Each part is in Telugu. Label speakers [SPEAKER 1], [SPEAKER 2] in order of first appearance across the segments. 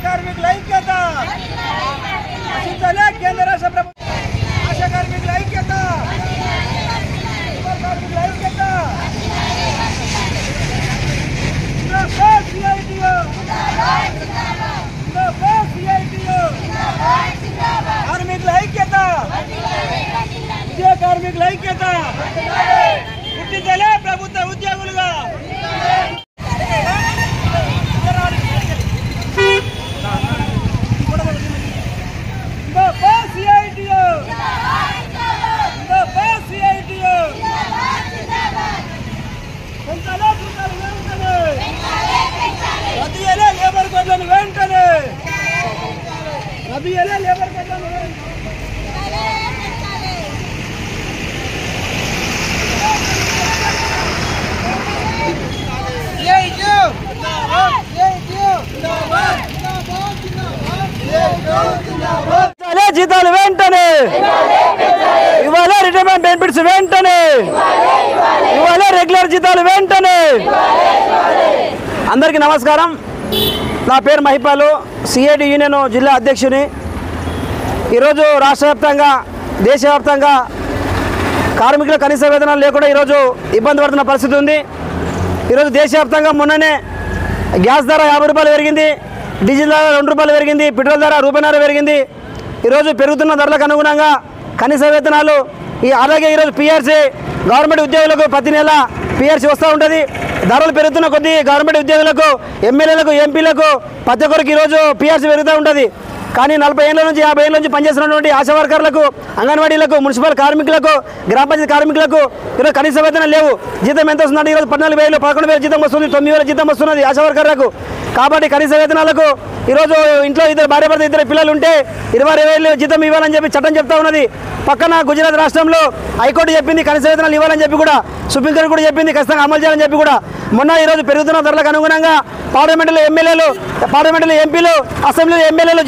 [SPEAKER 1] కార్మికుల ఐక్యత కేంద్ర రాష్ట్ర ప్రభుత్వం ఆశా కార్మికుల ఐక్యత కార్మికుల ఐక్యత కార్మికుల ఐక్యత కార్మికుల ఐక్యత గుర్తించాలే ప్రభుత్వ ఉద్యోగులుగా లేబర్ కోడ్లను వెంటనే లేబర్ కోడ్లను జీతాలు వెంటనే ఇవాళ రిటైర్మెంట్ బెనిఫిట్స్ వెంటనే ఇవాళ రెగ్యులర్ జీతాలు వెంటనే. అందరికీ నమస్కారం. నా పేరు మహిపాలు, సిఐటి యూనియన్ జిల్లా అధ్యక్షుని. ఈరోజు రాష్ట్ర వ్యాప్తంగా దేశవ్యాప్తంగా కార్మికుల కనీస వేతనాలు లేకుండా ఈరోజు ఇబ్బంది పడుతున్న పరిస్థితి ఉంది. ఈరోజు దేశవ్యాప్తంగా మొన్ననే గ్యాస్ ధర 50 రూపాయలు పెరిగింది, డీజిల్ ధర 2 రూపాయలు పెరిగింది, పెట్రోల్ ధర రూపాయన్నర పెరిగింది. ఈరోజు పెరుగుతున్న ధరలకు అనుగుణంగా కనీస వేతనాలు అలాగే ఈరోజు పిఆర్సీ గవర్నమెంట్ ఉద్యోగులకు ప్రతి నెల పిఆర్సీ వస్తూ ఉంటుంది. ధరలు పెరుగుతున్న కొద్దీ గవర్నమెంట్ ఉద్యోగులకు, ఎమ్మెల్యేలకు, ఎంపీలకు ప్రతి ఒక్కరికి ఈరోజు పిఆర్సీ పెరుగుతూ ఉంటుంది. కానీ 40 ఏళ్ళ నుంచి 50 ఏళ్ళ నుంచి పనిచేస్తున్నటువంటి ఆశా వర్కర్లకు, అంగన్వాడీలకు, మున్సిపల్ కార్మికులకు, గ్రామ పంచాయతీ కార్మికులకు ఈరోజు కనీస వేతనం లేవు. జీతం ఎంత వస్తుందంటే ఈరోజు 14,000, 11,000 జీతం వస్తుంది, 9,000 జీతం వస్తున్నది ఆశా వర్కర్లకు. కాబట్టి కనీస వేతనాలకు ఈరోజు ఇంట్లో ఇద్దరు భార్య భర్త 2 పిల్లలు ఉంటే 22,000 జీతం ఇవ్వాలని చెప్పి చట్టం చెప్తా ఉన్నది. పక్కన గుజరాత్ రాష్ట్రంలో హైకోర్టు చెప్పింది కనీస వేతనాలు ఇవ్వాలని చెప్పి కూడా, సుప్రీంకోర్టు కూడా చెప్పింది ఖచ్చితంగా అమలు చేయాలని చెప్పి కూడా. మొన్న ఈరోజు పెరుగుతున్న ధరలకు అనుగుణంగా పార్లమెంటులో ఎమ్మెల్యేలు, పార్లమెంటులో ఎంపీలు, అసెంబ్లీలో ఎమ్మెల్యేలు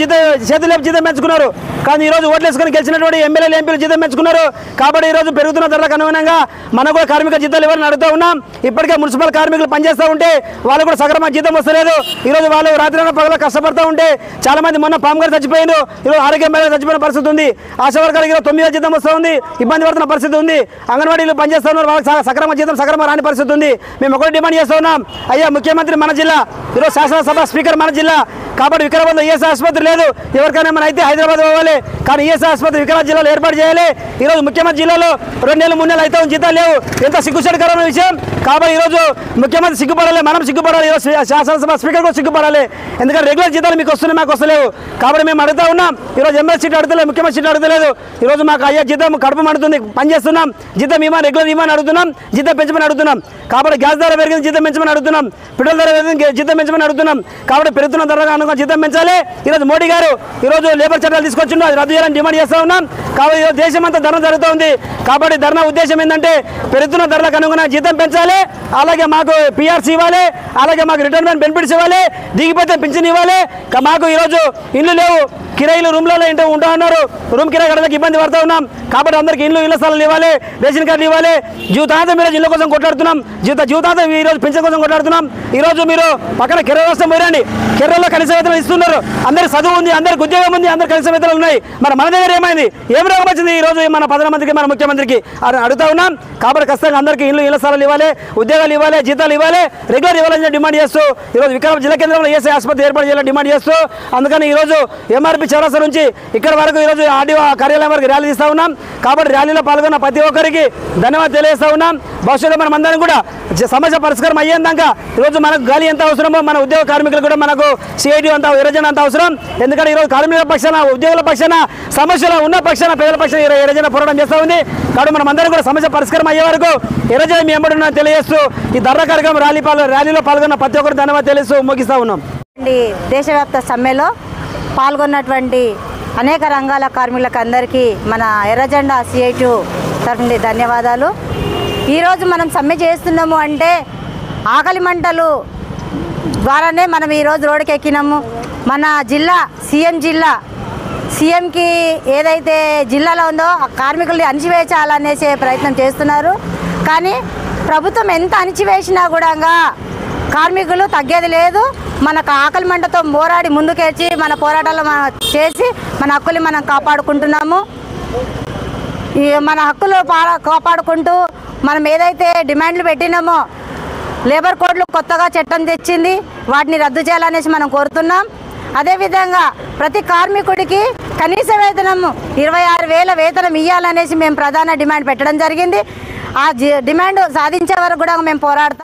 [SPEAKER 1] చేతులు జీతం పెంచుకున్నారు. కానీ ఈరోజు ఓట్లు వేసుకొని గెలిచినటువంటి ఎమ్మెల్యేలు, ఎంపీలు జీతం పెంచుకున్నారు. కాబట్టి ఈరోజు పెరుగుతున్న ధరలకు అనుగుణంగా మనం కూడా కార్మిక జీతాలు ఇవ్వాలని అడుగుతూ ఉన్నాం. ఇప్పటికే మున్సిపల్ కార్మికులు పనిచేస్తూ ఉంటే వాళ్ళు కూడా సక్రమంగా జీతం వస్తలేదు. ఈరోజు వాళ్ళు రాత్రి పగల కష్టపడుతూ ఉంటే చాలా మంది మొన్న పాము గారు చచ్చిపోయారు, ఈరోజు ఆరోగ్యం మీద చచ్చిపోయిన పరిస్థితి ఉంది. ఆశా వర్గాలకు ఈరోజు 9,000 జీతం వస్తూ ఉంది, ఇబ్బంది పడుతున్న పరిస్థితి ఉంది. అంగన్వాడీలు పనిచేస్తూ ఉన్నారు, వాళ్ళకి సక్రమ జీతం సక్రమ రాని పరిస్థితి ఉంది. మేము ఒకటి డిమాండ్ చేస్తూ ఉన్నాం, అయ్యా ముఖ్యమంత్రి మన జిల్లా, ఈరోజు శాసనసభ స్పీకర్ మన జిల్లా. కాబట్టి వికారాబాద్లో ఈఎస్ఐ ఆసుపత్రి లేదు, ఎవరికైనా మన అయితే హైదరాబాద్ పోవాలి. కానీ ఈఎస్ఐ ఆసుపత్రి వికారాబాద్ జిల్లాలో ఏర్పాటు చేయాలి. ఈరోజు ముఖ్యమంత్రి జిల్లాలో 2 నెలలు 3 నెలలు అయితే జీతాలు లేవు, ఎంత సిగ్గుచేటుకరమైన విషయం. కాబట్టి ఈరోజు ముఖ్యమంత్రి సిగ్గుపడాలి, మనం సిగ్గుపడాలి, ఈరోజు శాసనసభ స్పీకర్ కూడా సిగ్గుపడాలి. ఎందుకంటే రెగ్యులర్ జీతాలు మీకు వస్తున్నాయి, మాకు వస్తలేవు. కాబట్టి మేము అడుగుతా ఉన్నాం, ఈరోజు ఎమ్మెల్యే సీట్ అడుగుతలేదు, ముఖ్యమంత్రి సీట్ అడుగుతలేదు. ఈరోజు మాకు అయ్యా జీతం కడుపు మండుతుంది, పనిచేస్తున్నాం, జీతం ఇవ్వమని రెగ్యులర్ ఇవ్వమని అడుగుతున్నాం, జీతం పెంచమని అడుగుతున్నాం. కాబట్టి గ్యాస్ ధర పెరిగింది, జీతం పెంచమని అడుగుతున్నాం, పెట్రోల్ ధర పెరిగింది, జీతం పెంచమని అడుగుతున్నాం. కాబట్టి పెరుగుతున్న ధరగా అనుకుని జీతం పెంచాలి. ఈరోజు మోడీ గారు ఈరోజు లేబర్ చట్టాలు తీసుకొచ్చిండు, అది రద్దు చేయాలని డిమాండ్ చేస్తూ ఉన్నాం. కాబట్టి ఈరోజు దేశమంతా ధర్నా జరుగుతూ ఉంది. కాబట్టి ధర్నా ఉద్దేశం ఏంటంటే పెరుగుతున్న ధరలకు అనుగుణంగా జీతం పెంచాలి, అలాగే మాకు పిఆర్సీ ఇవ్వాలి, అలాగే మాకు రిటైర్మెంట్ బెనిఫిట్స్ ఇవ్వాలి, దిగిపోతే పింఛన్ ఇవ్వాలి. మాకు ఈరోజు ఇల్లు లేవు, కిరాయిలు రూమ్లలో ఏంటో ఉంటా ఉన్నారు, రూమ్ కిరాయి కట్టడానికి ఇబ్బంది పడుతూ ఉన్నాం. కాబట్టి అందరికి ఇళ్ళ స్థలాలు ఇవ్వాలి, రేషన్ కార్డులు ఇవ్వాలి. జీవితాంతం మీరు ఇళ్ళ కోసం కొట్లాడుతున్నాం, జీవితాంతం ఈరోజు పెన్షన్ కోసం కొట్లాడుతున్నాం. ఈరోజు మీరు పక్కన కేరళ రాష్ట్రం పోయిరండి, కేరళలో కనీస వేతనం ఇస్తున్నారు, అందరికి చదువు ఉంది, అందరికి ఉద్యోగం ఉంది, అందరికి కనీస వేతనాలు ఉన్నాయి. మరి మన దగ్గర ఏమైంది, ఏం రోగం వచ్చింది ఈరోజు మన ప్రధానమంత్రికి, మన ముఖ్యమంత్రికి అడుగుతా ఉన్నాం. కాబట్టి ఖచ్చితంగా అందరికీ ఇళ్ళ స్థలాలు ఇవ్వాలి, ఉద్యోగాలు ఇవ్వాలి, జీతాలు ఇవ్వాలి, రెగ్యులర్ ఇవ్వాలని డిమాండ్ చేస్తూ ఈరోజు వికారాబాద్ జిల్లా కేంద్రంలో ఈఎస్ఐ ఆసుపత్రి ఏర్పాటు చేయాలని డిమాండ్ చేస్తూ, అందుకని ఈరోజు ఎంఆర్పీ చౌరస్తా నుంచి ఇక్కడ వరకు ఈరోజు ఆర్డీఓ కార్యాలయం వరకు ర్యాలీ తీస్తూ ఉన్నాం. కాబట్టి ర్యాలీలో పాల్గొన్న ప్రతి ఒక్కరికి ధన్యవాదాలు తెలియజేస్తూ ఉన్నాం. భవిష్యత్తులో మనం అందరం కూడా సమస్య పరిష్కారం అయ్యేందాక ఈరోజు మనకు గాలి ఎంత అవసరమో మన ఉద్యోగ కార్మికులు కూడా మనకు సిఐటి అంత ఎర్రజెండా అంత అవసరం. ఎందుకంటే ఈరోజు కార్మికుల పక్షాన, ఉద్యోగుల పక్షాన, సమస్యలు ఉన్న పక్షాన, పేదల పక్షాన ఎర్రజెండా పోరాటం చేస్తూ ఉంది. కాబట్టి మనం అందరం కూడా సమస్య పరిష్కారం అయ్యే వరకు ఎర్రజెండా మీ ఎంబడి ఉన్నామని తెలియజేస్తూ ఈ ధర్నా కార్యక్రమం ర్యాలీలో పాల్గొన్న ప్రతి ఒక్కరు ధన్యవాదాలు తెలియజేస్తూ ముగిస్తూ ఉన్నాం.
[SPEAKER 2] దేశవ్యాప్త సమ్మెలో పాల్గొన్నటువంటి అనేక రంగాల కార్మికులకు అందరికీ మన ఎర్రజెండా సిఐటి తరఫున ధన్యవాదాలు. ఈరోజు మనం సమ్మె చేస్తున్నాము అంటే ఆకలి మంటలు ద్వారానే మనం ఈరోజు రోడ్డుకి ఎక్కినాము. మన జిల్లా సీఎంకి ఏదైతే జిల్లాలో ఉందో ఆ కార్మికుల్ని అణిచివేయాలనేసే ప్రయత్నం చేస్తున్నారు. కానీ ప్రభుత్వం ఎంత అణిచివేసినా కూడా కార్మికులు తగ్గేది లేదు. మనకు ఆకలి మంటతో పోరాడి ముందుకేసి మన పోరాటాలు చేసి మన హక్కులు మనం కాపాడుకుంటున్నాము. మన హక్కులు కాపాడుకుంటూ మనం ఏదైతే డిమాండ్లు పెట్టినామో లేబర్ కోడ్లు కొత్తగా చట్టం తెచ్చింది, వాటిని రద్దు చేయాలనేసి మనం కోరుతున్నాం. అదేవిధంగా ప్రతి కార్మికుడికి కనీస వేతనం 26,000 వేతనం ఇవ్వాలనేసి మేము ప్రధాన డిమాండ్ పెట్టడం జరిగింది. ఆ డిమాండ్ సాధించే వరకు కూడా మేము పోరాడతాం.